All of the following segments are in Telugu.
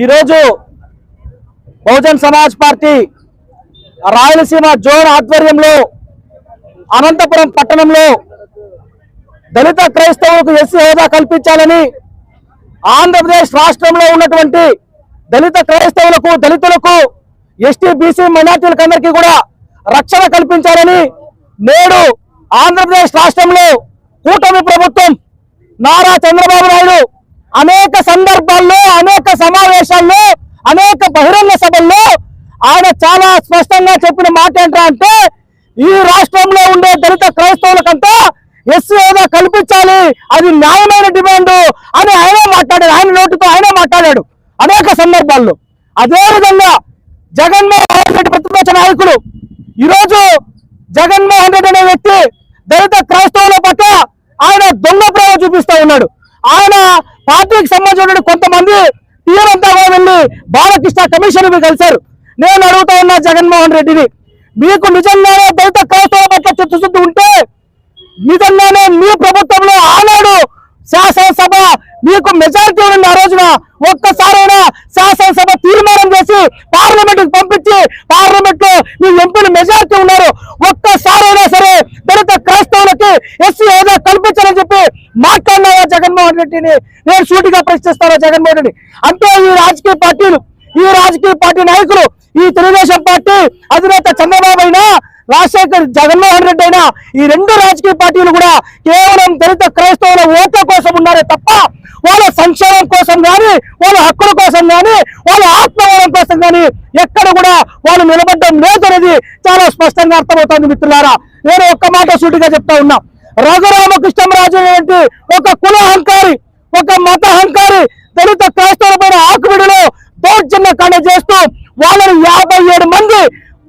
ఈరోజు బహుజన్ సమాజ్ పార్టీ రాయలసీమ జోన్ ఆధ్వర్యంలో అనంతపురం పట్టణంలో దళిత క్రైస్తవులకు ఎస్సీ హోదా కల్పించాలని ఆంధ్రప్రదేశ్ రాష్ట్రంలో ఉన్నటువంటి దళిత క్రైస్తవులకు దళితులకు ఎస్టీ బీసీ మైనార్టీలకు అందరికీ కూడా రక్షణ కల్పించాలని నేడు ఆంధ్రప్రదేశ్ రాష్ట్రంలో కూటమి ప్రభుత్వం నారా చంద్రబాబు నాయుడు అనేక సందర్భాల్లో అనేక సమావేశాల్లో అనేక బహిరంగ సభల్లో ఆయన చాలా స్పష్టంగా చెప్పిన మాట ఏంటంటే ఈ రాష్ట్రంలో ఉండే దళిత క్రైస్తవులకంతా ఎస్సీ హోదా కల్పించాలి, అది న్యాయమైన డిమాండ్ అని ఆయనే మాట్లాడాడు. ఆయన నోటితో ఆయనే మాట్లాడాడు అనేక సందర్భాల్లో. అదేవిధంగా జగన్మోహన్ రెడ్డి ప్రతిపక్ష నాయకుడు ఈరోజు జగన్మోహన్ రెడ్డి అనే వ్యక్తి దళిత క్రైస్తవుల పట్ల ఆయన దొంగ ప్రేమ చూపిస్తూ ఉన్నాడు. ఆయన పార్టీకి సంబంధించిన కొంతమంది తీరంతా వెళ్ళి బాలకృష్ణ కమిషన్ కలిశారు. నేను అడుగుతా ఉన్నా జగన్మోహన్ రెడ్డిని, మీకు నిజంగానే దళిత క్రైస్తవుల పట్ల చిత్తశుద్ధి ఉంటే నిజంగానే మీ ప్రభుత్వంలో ఆనాడు శాసనసభ మీకు మెజారిటీ ఉన్న రోజున ఒక్కసారైనా శాసనసభ తీర్మానం చేసి పార్లమెంట్ కు పంపించి పార్లమెంట్ లో మీ ఎంపీలు మెజారిటీ ఉన్నారు, ఒక్కసారైనా సరే దళిత క్రైస్తవులకి ఎస్సీ హోదా కల్పించాలని చెప్పి మాట్లాడినావా జగన్మోహన్ రెడ్డిని? నేను సూటిగా ప్రశ్నిస్తాను జగన్మోహన్ రెడ్డి. అంటే ఈ రాజకీయ పార్టీలు, ఈ రాజకీయ పార్టీ నాయకులు, ఈ తెలుగుదేశం పార్టీ అధినేత చంద్రబాబు అయినా రాజశేఖర్ జగన్మోహన్ రెడ్డి అయినా ఈ రెండు రాజకీయ పార్టీలు కూడా కేవలం దళిత క్రైస్తవుల ఓట్ల కోసం ఉన్నారే తప్ప వాళ్ళ సంక్షేమం కోసం కానీ, వాళ్ళ హక్కుల కోసం కానీ, వాళ్ళ ఆత్మగౌరవం కోసం కానీ ఎక్కడ కూడా వాళ్ళు నిలబడడం లేదనేది చాలా స్పష్టంగా అర్థమవుతోంది. మిత్రులారా, నేను ఒక్క మాట సూటిగా చెప్తా ఉన్నా, రఘురామకృష్ణరాజు వంటి ఒక కుల అహంకారి, ఒక మత అహంకారి దళిత క్రైస్తవుల పైన ఆకువిడిలో దౌర్జన్య కాండ చేస్తూ వాళ్ళని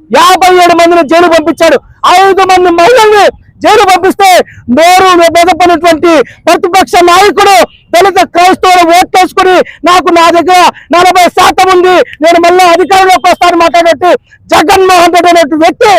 57 మందిని జైలు పంపించాడు. 5 మంది మహిళల్ని జైలు పంపిస్తే నోరు మెదపనటువంటి ప్రతిపక్ష నాయకుడు దళిత క్రైస్తవులు ఓట్లేసుకుని నాకు నా దగ్గర 40% ఉంది, నేను మళ్ళీ అధికారంలోకి వస్తాను మాట్లాడేట్టు జగన్మోహన్ రెడ్డి అనే వ్యక్తి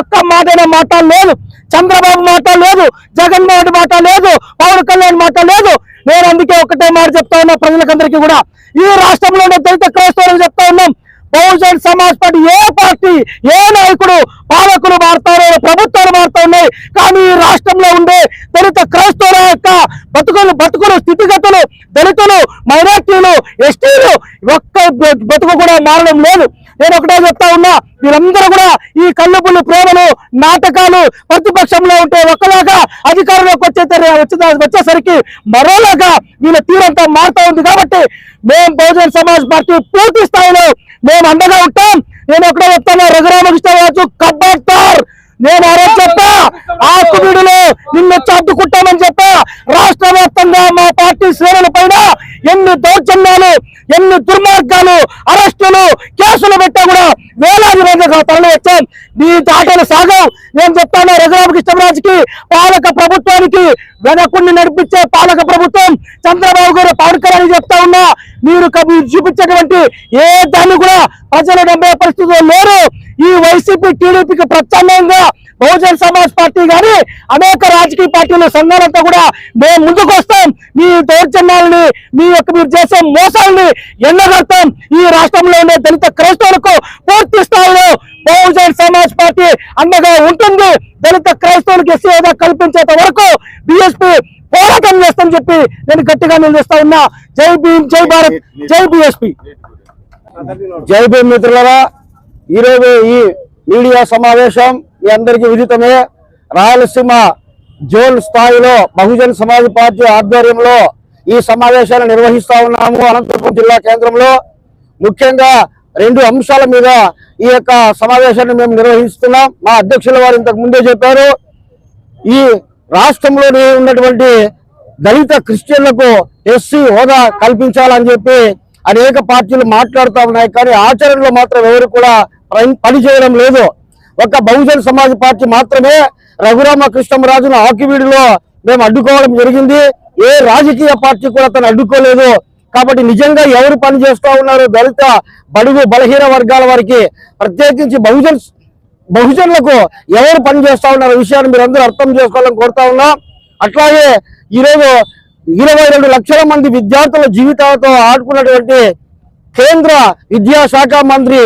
ఒక్క మాటైనా మాట్లాడలేదు. చంద్రబాబు మాట్లాడలేదు, జగన్మోహన్ మాట లేదు, పవన్ కళ్యాణ్ మాట లేదు. నేను అందుకే ఒకటే మాట చెప్తా ఉన్నా ప్రజలకందరికీ కూడా, ఈ రాష్ట్రంలో ఉండే దళిత క్రైస్తవులకు చెప్తా ఉన్నాం, బహుజన్ సమాజ్ పార్టీ ఏ పార్టీ ఏ నాయకుడు పాలకులు మారుతారో ప్రభుత్వాలు మారుతా ఉన్నాయి, కానీ ఈ రాష్ట్రంలో ఉండే దళిత క్రైస్తవుల యొక్క బతుకులు స్థితిగతులు దళితులు మైనార్టీలు ఎస్టీలు ఒక్క బతుకు కూడా మారడం లేదు. నేను ఒకటే చెప్తా ఉన్నా, వీళ్ళందరూ కూడా ఈ కళ్ళుపుల్లి ప్రేమలు నాటకాలు ప్రతిపక్షంలో ఉంటే ఒకలాగా అధికారంలోకి వచ్చేసరికి మరోలాగా వీళ్ళ తీరంతా మారుతా ఉంది. కాబట్టి మేము బహుజన్ సమాజ్ పార్టీ పూర్తి స్థాయిలో మేము అండగా ఉంటాం. నేను ఒకటే చెప్తాను, రఘురామకృష్ణరాజు కబ్బర్తార్, నేను ఆ రోజు చెప్పా ఆకువీడులో నిన్ను చాటుకుంటామని చెప్పా. రాష్ట్ర వ్యాప్తంగా మా పార్టీ శ్రేణుల పైన ఎన్ని దౌర్జన్యాలు, ఎన్ని దుర్మార్గాలు, అరెస్టులు, కేసులు పెట్టా కూడా వేలాది మందిగా తరలి వచ్చాం. నీ ఆటలు సాగవు. నేను చెప్తాను, రఘురామకృష్ణరాజుకి పాలక ప్రభుత్వానికి వెనకుండి నడిపించే పాలక ప్రభుత్వం చంద్రబాబు గారు పవన్ కళ్యాణ్ చెప్తా ఉన్నా, మీరు చూపించేటువంటి ఏ దాన్ని కూడా ప్రజలు నమ్మే పరిస్థితుల్లో లేరు. ఈ వైసీపీ టీడీపీకి ప్రత్యామ్నాయంగా బహుజన్ సమాజ్ పార్టీ కానీ అనేక రాజకీయ పార్టీల సంఘాలంతా కూడా మేము ముందుకు వస్తాం. మీ దౌర్జన్యాలని, మీరు చేసే మోసాలని ఎండగడతాం. ఈ రాష్ట్రంలో ఉండే దళిత క్రైస్తవులకు పూర్తి స్థాయిలో బహుజన్ సమాజ్ పార్టీ అండగా ఉంటుంది. దళిత క్రైస్తవులకు ఎస్సీ హోదా కల్పించేంత వరకు బీఎస్పీ పోరాటం చేస్తామని చెప్పి నేను గట్టిగా నిలదీస్తా ఉన్నా. జై భీమ్, జై భారత్, జై బీఎస్పీ. జై భీమ్ మిత్రులారా, ఈరోజు ఈ మీడియా సమావేశం మీ అందరికీ విదితమే. రాయలసీమ జోన్ స్థాయిలో బహుజన్ సమాజ్ పార్టీ ఆధ్వర్యంలో ఈ సమావేశాలు నిర్వహిస్తా ఉన్నాము. అనంతపురం జిల్లా కేంద్రంలో ముఖ్యంగా 2 అంశాల మీద ఈ యొక్క సమావేశాన్ని మేము నిర్వహిస్తున్నాం. మా అధ్యక్షుల వారు ఇంతకు ముందే చెప్పారు, ఈ రాష్ట్రంలోనే ఉన్నటువంటి దళిత క్రిస్టియన్లకు ఎస్సీ హోదా కల్పించాలని చెప్పి అనేక పార్టీలు మాట్లాడుతూ ఉన్నాయి, కానీ ఆచరణలో మాత్రం ఎవరు కూడా పనిచేయడం లేదు. ఒక బహుజన్ సమాజ్ పార్టీ మాత్రమే రఘురామకృష్ణరాజును ఆకివీడిలో మేము అడ్డుకోవడం జరిగింది. ఏ రాజకీయ పార్టీ కూడా తను అడ్డుకోలేదు. కాబట్టి నిజంగా ఎవరు పని చేస్తూ ఉన్నారు దళిత బడుగు బలహీన వర్గాల వారికి, ప్రత్యేకించి బహుజనులకు ఎవరు పని చేస్తా ఉన్నారు విషయాన్ని మీరు అందరూ అర్థం చేసుకోవాలని కోరుతా ఉన్నా. అట్లాగే ఈరోజు 22 లక్షల మంది విద్యార్థుల జీవితాలతో ఆడుకున్నటువంటి కేంద్ర విద్యాశాఖ మంత్రి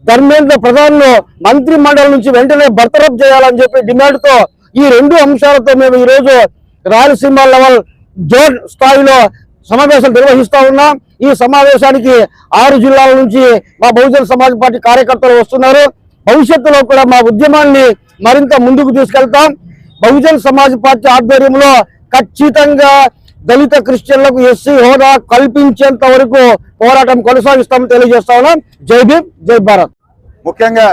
ధర్మేంద్ర ప్రధాన్ మంత్రి మండలి నుంచి వెంటనే బర్తరఫ్ చేయాలని చెప్పి డిమాండ్తో ఈ 2 అంశాలతో మేము ఈరోజు రాయలసీమ లెవెల్ జోన్ స్థాయిలో సమావేశం నిర్వహిస్తా ఉన్నాం. ఈ సమావేశానికి 6 జిల్లాల నుంచి మా బహుజన సమాజ్ పార్టీ కార్యకర్తలు వస్తున్నారు. భవిష్యత్తులో కూడా మా ఉద్యమాన్ని మరింత ముందుకు తీసుకెళ్తాం. బహుజన సమాజ్ పార్టీ ఆధ్వర్యంలో ఖచ్చితంగా దళిత క్రిస్టియన్లకు ఎస్సీ హోదా కల్పించేంత వరకు పోరాటం కొనసాగిస్తామని తెలియజేస్తా ఉన్నాం. జై భీమ్, జై భారత్. ముఖ్యంగా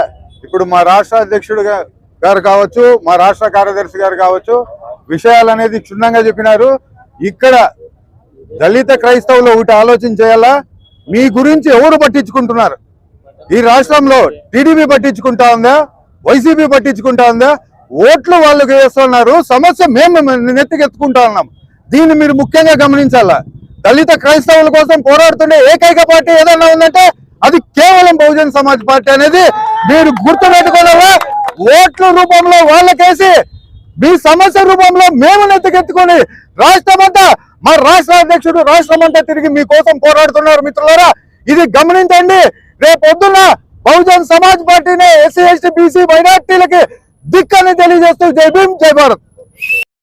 ఇప్పుడు మా రాష్ట్ర అధ్యక్షుడు గారు కావచ్చు, మా రాష్ట్ర కార్యదర్శి గారు కావచ్చు, విషయాలు అనేది క్షుణ్ణంగా చెప్పినారు. ఇక్కడ దళిత క్రైస్తవులు ఒకటి ఆలోచన చేయాలా, మీ గురించి ఎవరు పట్టించుకుంటున్నారు? ఈ రాష్ట్రంలో టీడీపీ పట్టించుకుంటా ఉందా, వైసీపీ పట్టించుకుంటా ఉందా? ఓట్లు వాళ్ళకి వేస్తున్నారు, సమస్య మేము నెత్తికెత్తుకుంటా ఉన్నాం. దీన్ని మీరు ముఖ్యంగా గమనించాలా. దళిత క్రైస్తవుల కోసం పోరాడుతుండే ఏకైక పార్టీ ఏదన్నా ఉందంటే అది కేవలం బహుజన సమాజ్ పార్టీ అనేది మీరు గుర్తుపెట్టుకోవాలా. ఓట్ల రూపంలో వాళ్ళకేసి మీ సమస్య రూపంలో మేము నెత్తికెత్తుకొని రాష్ట్రమంతా, మా రాష్ట్ర అధ్యక్షుడు రాష్ట్రమంతా తిరిగి మీకోసం పోరాడుతున్నారు. మిత్రులారా, ఇది గమనించండి. రేపు పొద్దున్న బహుజన సమాజ్ పార్టీనే ఎస్సీ ఎస్టీ బీసీ మైనార్టీలకి దిక్కని తెలియజేస్తూ జై భీమ్, జై భారత్.